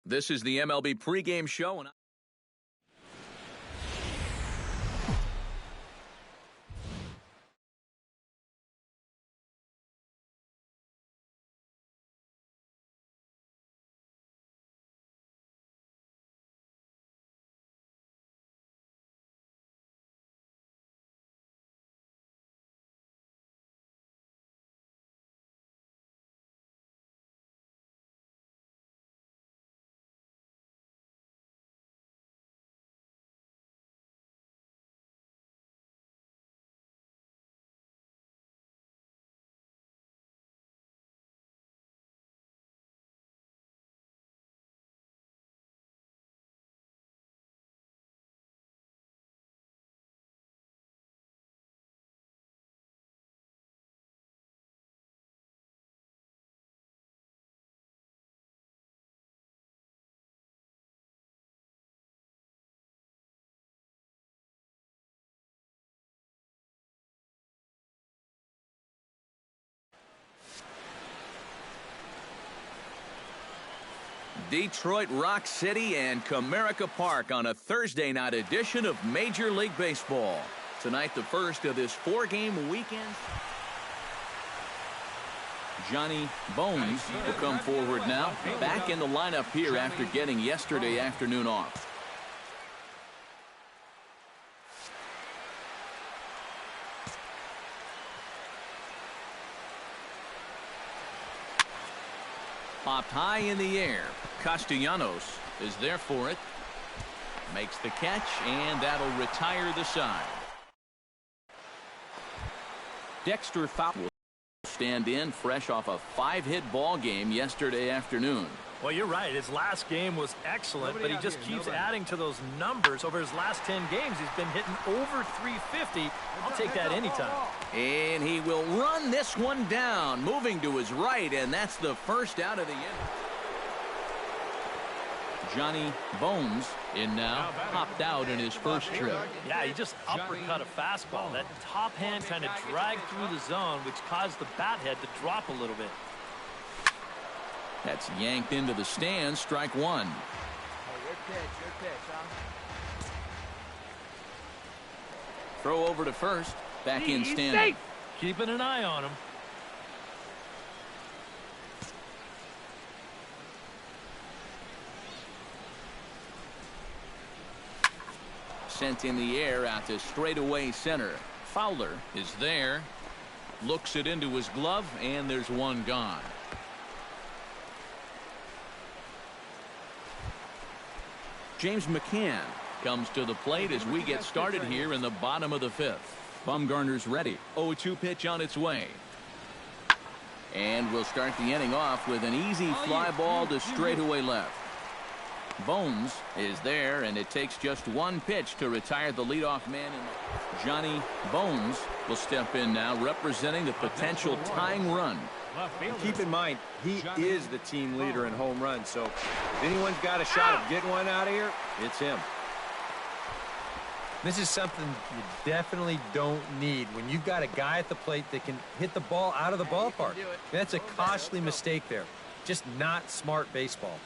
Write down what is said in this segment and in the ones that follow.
This is the MLB pregame show. Detroit Rock City and Comerica Park on a Thursday night edition of Major League Baseball. Tonight, the first of this four-game weekend. Johnny Bones will come forward now. Back in the lineup here after getting yesterday afternoon off. Popped high in the air. Castellanos is there for it. Makes the catch, and that'll retire the side. Dexter Fowler will stand in fresh off a 5-hit ball game yesterday afternoon. Well, you're right. His last game was excellent, but he just keeps adding to those numbers. Over his last 10 games, he's been hitting over 350. I'll take that anytime. And he will run this one down, moving to his right, and that's the first out of the inning. Johnny Bones in now, popped out in his first trip. Yeah, he just uppercut a fastball. That top hand kind of dragged through the zone, which caused the bat head to drop a little bit. That's yanked into the stands, strike one. Your pitch, huh? Throw over to first, back in standing. Safe. Keeping an eye on him. Sent in the air out to straightaway center. Fowler is there. Looks it into his glove, and there's one gone. James McCann comes to the plate as we get started here in the bottom of the fifth. Bumgarner's ready. 0-2 pitch on its way. And we'll start the inning off with an easy fly ball to straightaway left. Bones is there, and it takes just one pitch to retire the leadoff man. Johnny Bones will step in now, representing the potential tying run. Keep in mind, he is the team leader in home runs, so if anyone's got a shot of getting one out of here, it's him. This is something you definitely don't need when you've got a guy at the plate that can hit the ball out of the ballpark. That's a costly mistake there. Just not smart baseball.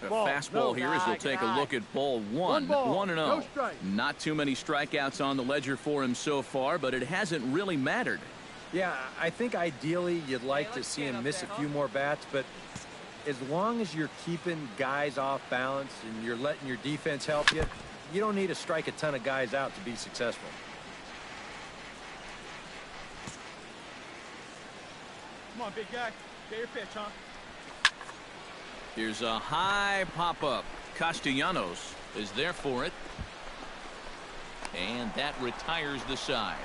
A fastball here as we'll take a look at ball one. 1-0. Not too many strikeouts on the ledger for him so far, but it hasn't really mattered. Yeah, I think ideally you'd like to see him miss a few more bats, but as long as you're keeping guys off balance and you're letting your defense help you, you don't need to strike a ton of guys out to be successful. Come on, big guy. Get your pitch, huh? Here's a high pop-up. Castellanos is there for it. And that retires the side.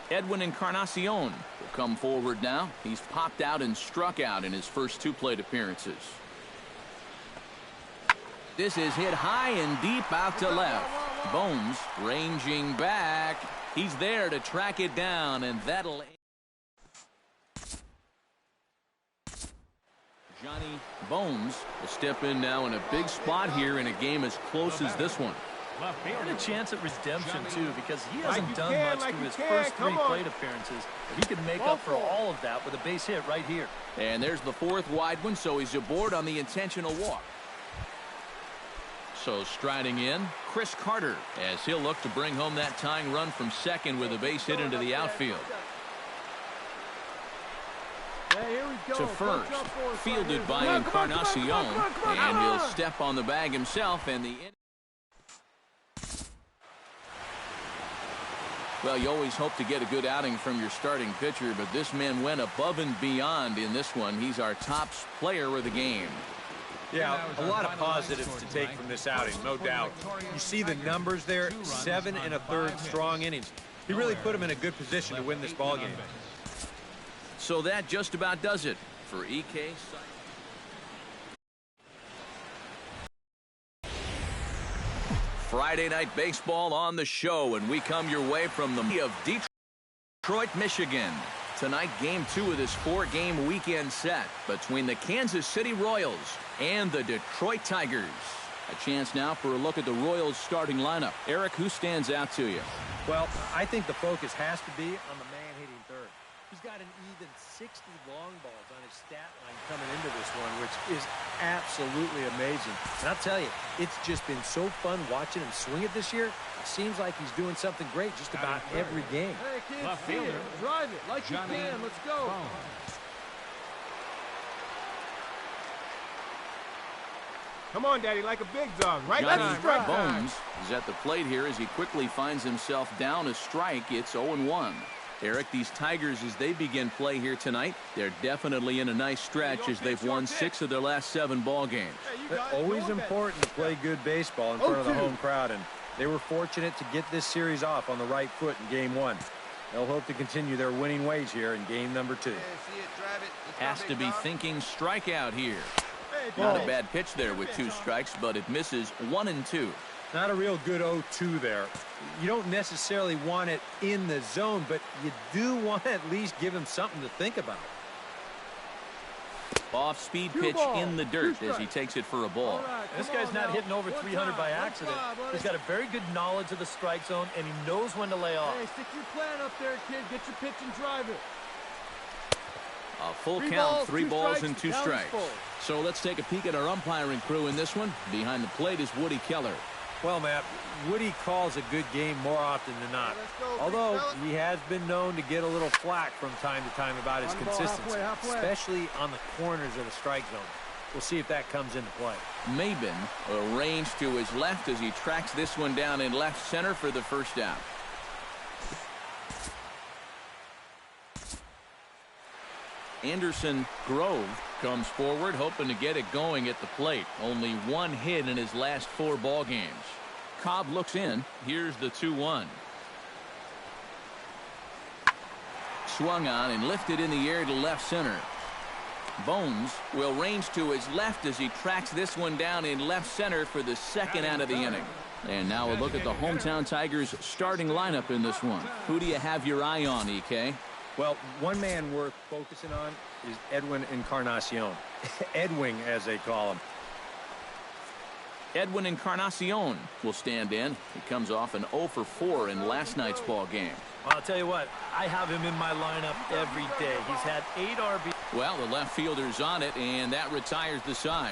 Edwin Encarnacion will come forward now. He's popped out and struck out in his first two plate appearances. This is hit high and deep out to left. Bones ranging back. He's there to track it down, and that'll... Johnny Bones will step in now in a big spot here in a game as close as this one. And a chance at redemption, too, because he hasn't done much through his first 3 plate appearances. But he can make up for all of that with a base hit right here. And there's the 4th wide one, so he's aboard on the intentional walk. So striding in, Chris Carter, as he'll look to bring home that tying run from second with a base hit into the outfield. To first, fielded by Encarnacion, and he'll step on the bag himself, and the... Well, you always hope to get a good outing from your starting pitcher, but this man went above and beyond in this one. He's our top player of the game. Yeah, a lot of positives to take from this outing, no doubt. You see the numbers there, 7 1/3 strong innings. He really put him in a good position to win this ball game. So that just about does it for EK. Friday night baseball on the show, and we come your way from the of Detroit, Michigan. Tonight, game 2 of this 4-game weekend set between the Kansas City Royals and the Detroit Tigers. A chance now for a look at the Royals starting lineup. Eric, who stands out to you? Well, I think the focus has to be on the man hitting third. He's got an even 60 long balls on his stat line coming into this one, which is absolutely amazing. And I'll tell you, it's just been so fun watching him swing it this year. It seems like he's doing something great just about every game. Hey, kids, see it. Drive it like you can. Let's go. Come on, Daddy, like a big dog. Right Johnnybones is at the plate here as he quickly finds himself down a strike. It's 0-1. Eric, these Tigers, as they begin play here tonight, they're definitely in a nice stretch as they've won 6 of their last 7 ball games. It's always important to play good baseball in front of the home crowd, and they were fortunate to get this series off on the right foot in game 1. They'll hope to continue their winning ways here in game number 2. Has to be thinking strikeout here. Not a bad pitch there with 2 strikes, but it misses 1 and 2. Not a real good 0-2 there. You don't necessarily want it in the zone, but you do want to at least give him something to think about. Off-speed pitch in the dirt as he takes it for a ball. Right, this guy's not hitting over 300 by accident. He's got a very good knowledge of the strike zone, and he knows when to lay off. Hey, stick your plan up there, kid. Get your pitch and drive it. A full count, 3 balls and 2 strikes. So let's take a peek at our umpiring crew in this one. Behind the plate is Woody Keller. Well, Matt, Woody calls a good game more often than not. Although he has been known to get a little flack from time to time about his consistency, especially on the corners of the strike zone. We'll see if that comes into play. Mabin arranged to his left as he tracks this one down in left center for the first out. Anderson Grove comes forward, hoping to get it going at the plate. Only 1 hit in his last 4 ball games. Cobb looks in. Here's the 2-1. Swung on and lifted in the air to left center. Bones will range to his left as he tracks this one down in left center for the 2nd out of the inning. And now a look at the hometown Tigers starting lineup in this one. Who do you have your eye on, EK? Well, one man worth focusing on is Edwin Encarnacion. Edwing, as they call him. Edwin Encarnacion will stand in. He comes off an 0 for 4 in last night's ball game. Well, I'll tell you what, I have him in my lineup every day. He's had 8 RBI. Well, the left fielder's on it, and that retires the side.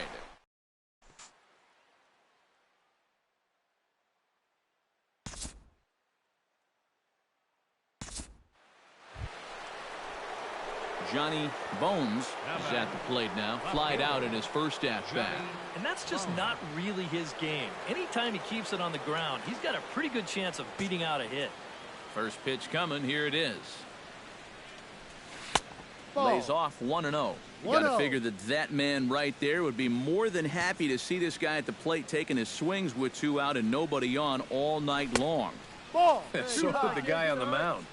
Johnnybones is at the plate now. Flied out in his first at-bat. And that's just not really his game. Anytime he keeps it on the ground, he's got a pretty good chance of beating out a hit. First pitch coming. Here it is. Lays off 1-0. You got to figure that man right there would be more than happy to see this guy at the plate taking his swings with 2 out and nobody on all night long. So would the guy on the mound.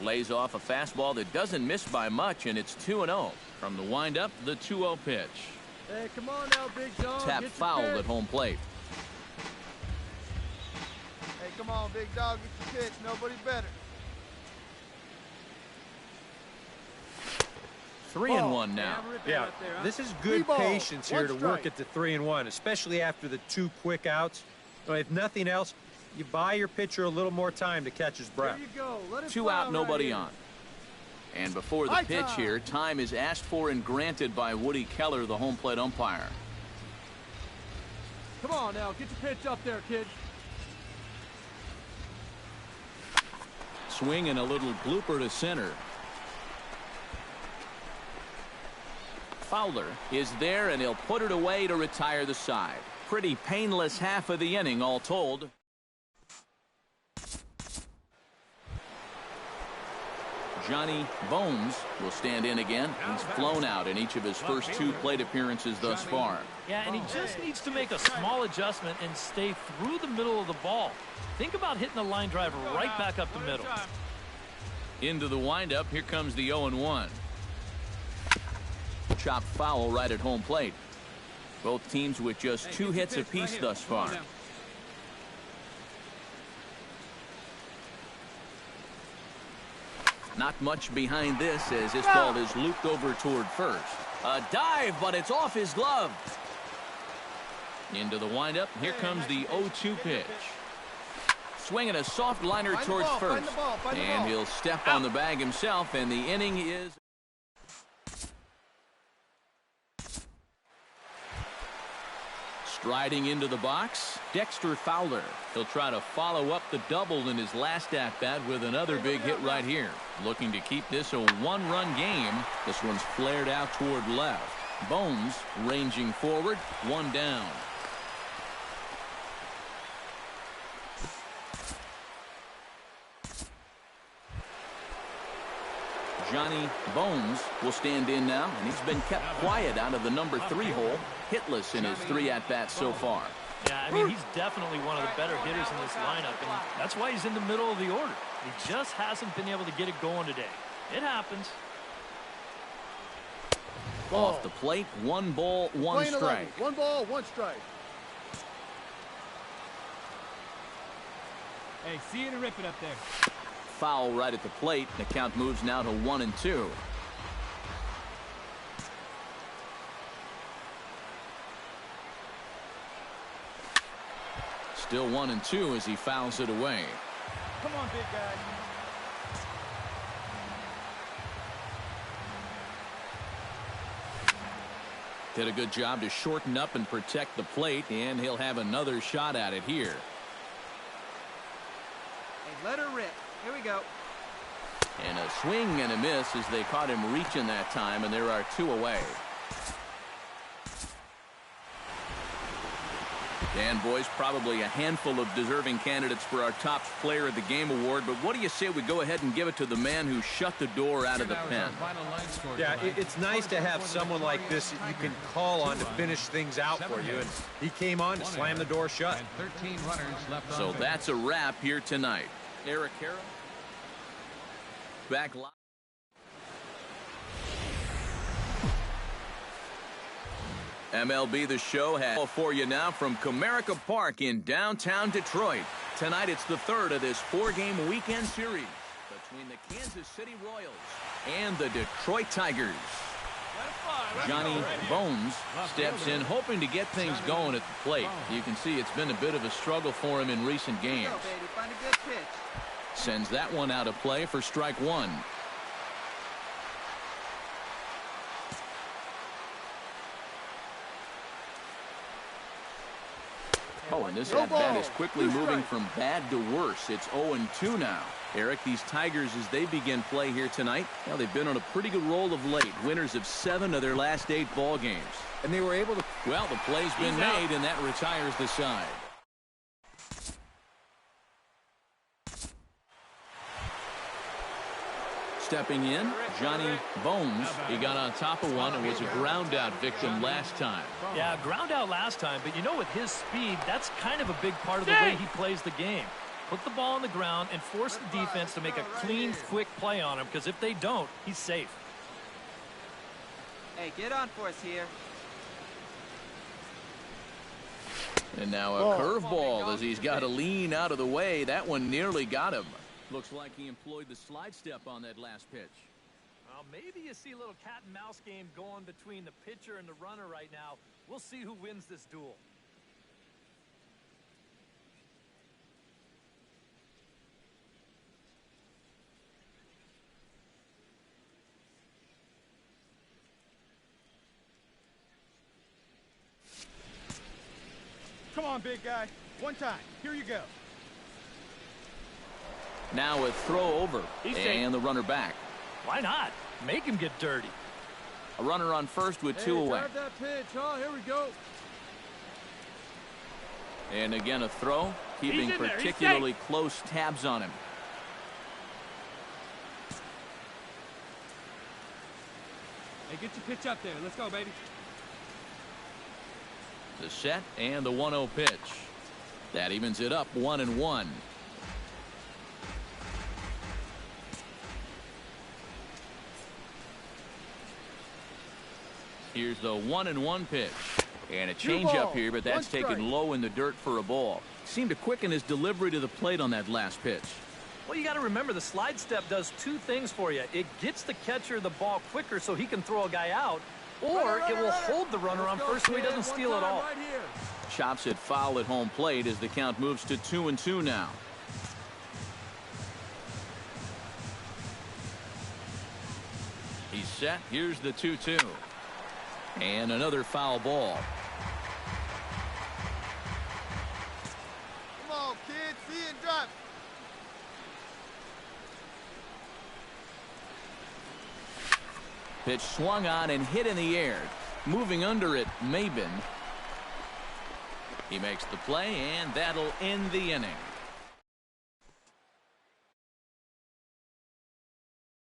Lays off a fastball that doesn't miss by much, and it's 2-0. From the windup, the 2-0 pitch. Hey, come on now, big dog. Tap foul at home plate. Hey, come on, big dog. Get your pitch. Nobody better. 3-1 now. Yeah, this is good patience here to work at the 3-1, especially after the 2 quick outs. So if nothing else, you buy your pitcher a little more time to catch his breath. There you go. Let it 2 fly out, nobody right on. And before the High pitch time. here, time is asked for and granted by Woody Keller, the home plate umpire. Come on now, get your pitch up there, kid. Swing and a little blooper to center. Fowler is there, and he'll put it away to retire the side. Pretty painless half of the inning, all told. Heresjohnnybones will stand in again. He's flown out in each of his first 2 plate appearances thus far. Yeah, and he just needs to make a small adjustment and stay through the middle of the ball. Think about hitting a line driver right back up the middle. Into the windup, here comes the 0-1. Chopped foul right at home plate. Both teams with just 2 hits apiece thus far. Not much behind this as this ball is looped over toward first. A dive, but it's off his glove. Into the windup, here comes the 0-2 pitch. Swinging a soft liner towards first. And he'll step on the bag himself, and the inning is... Striding into the box, Dexter Fowler. He'll try to follow up the double in his last at-bat with another big hit right here. Looking to keep this a 1-run game. This one's flared out toward left. Bones ranging forward, 1 down. Heresjohnnybones will stand in now, and he's been kept quiet out of the number 3 hole. Hitless in his 3 at-bats so far. Yeah, I mean, he's definitely one of the better hitters in this lineup, and that's why he's in the middle of the order. He just hasn't been able to get it going today. It happens. Off the plate, 1 ball, 1 strike. 1 ball, 1 strike. Hey, see you to rip it up there. Foul right at the plate. The count moves now to 1-2. Still 1-2 as he fouls it away. Come on, big guy. Did a good job to shorten up and protect the plate, and he'll have another shot at it here. Hey, let her rip. Here we go. And a swing and a miss as they caught him reaching that time, and there are 2 away. And boys, probably a handful of deserving candidates for our top player of the game award, but what do you say we go ahead and give it to the man who shut the door out of the pen? Yeah, it's nice to have someone like this that you can call on to finish things out for you, and he came on to slam the door shut. So that's a wrap here tonight. Eric Harrow back live. MLB The Show has for you now from Comerica Park in downtown Detroit. Tonight it's the 3rd of this 4-game weekend series between the Kansas City Royals and the Detroit Tigers. Heresjohnnybones steps in hoping to get things going at the plate. You can see it's been a bit of a struggle for him in recent games. Find a good pitch. Sends that one out of play for strike 1. Oh, and this at-bat is quickly moving from bad to worse. It's 0-2 now. Eric, these Tigers, as they begin play here tonight, well, they've been on a pretty good roll of late. Winners of 7 of their last 8 ball games. And they were able to... Well, the play's been made, and that retires the side. Stepping in, Heresjohnnybones. He got on top of one and was a ground out victim last time. Yeah, ground out last time, but you know, with his speed, that's kind of a big part of the way he plays the game. Put the ball on the ground and force the defense to make a clean, quick play on him, because if they don't, he's safe. Hey, get on for us here. And now a curveball as he's got to lean out of the way. That one nearly got him. Looks like he employed the slide step on that last pitch. Well, maybe you see a little cat and mouse game going between the pitcher and the runner right now. We'll see who wins this duel. Come on, big guy. One time. Here you go. Now a throw over. And the runner back. Why not? Make him get dirty. A runner on first with two away. Drive that pitch, huh? Here we go. And again a throw, keeping particularly close tabs on him. Hey, get your pitch up there. Let's go, baby. The set and the 1-0 pitch. That evens it up 1-1. Here's the 1-1 pitch. And a changeup here, but that's taken low in the dirt for a ball. Seemed to quicken his delivery to the plate on that last pitch. Well, you got to remember the slide step does two things for you. It gets the catcher the ball quicker so he can throw a guy out, or it will hold the runner on first so he doesn't steal it all. Chops it foul at home plate as the count moves to 2-2 now. He's set. Here's the 2-2. And another foul ball. Come on, kid. See and drop. Pitch swung on and hit in the air. Moving under it, Mabin. He makes the play, and that'll end the inning.